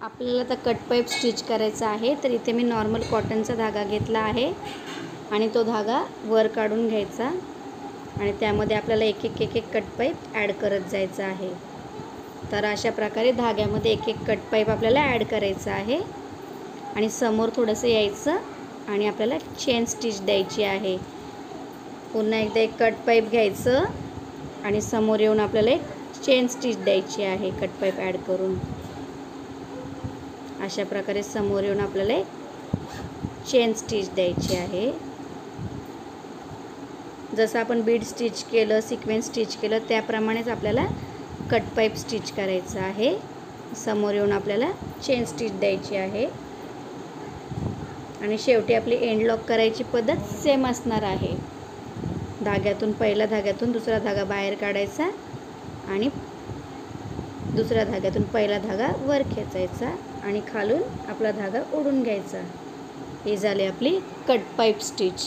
आपल्याला आता cut pipe stitch करायचा आहे। तर इथे मी नॉर्मल कॉटनचा धागा घेतला आहे आणि तो धागा वर काढून घ्यायचा आणि त्यामध्ये आपल्याला एक एक कट पाईप ॲड करत जायचा आहे। तर अशा प्रकारे धाग्यामध्ये एक कट पाईप आपल्याला ॲड करायचा आहे आणि समोर थोडंसं यायचं आणि आपल्याला चेन स्टिच द्यायची आहे। पुन्हा एकदा एक कट पाईप घ्यायचं आणि समोर येऊन आपल्याला एक चेन स्टिच द्यायची आहे कट पाईप ॲड करून। अशा प्रकारे समोर येऊन आपल्याला एक चेन स्टिच द्यायची आहे। जसं आपण बीड स्टिच केलं, सिक्वेन्स स्टिच केलं त्याप्रमाणेच आपल्याला कट पाईप स्टिच करायचं आहे। समोर येऊन आपल्याला चेन स्टिच द्यायची आहे आणि शेवटी आपली एंड लॉक करायची पद्धत सेम असणार आहे। धाग्यातून पहिल्या धाग्यातून दुसरा धागा बाहेर काढायचा आणि दुसऱ्या धाग्यातून पहिला धागा वर खेचायचा आणि खालून आपला धागा ओढून घ्यायचा। ही झाली आपली कट पाईप स्टिच।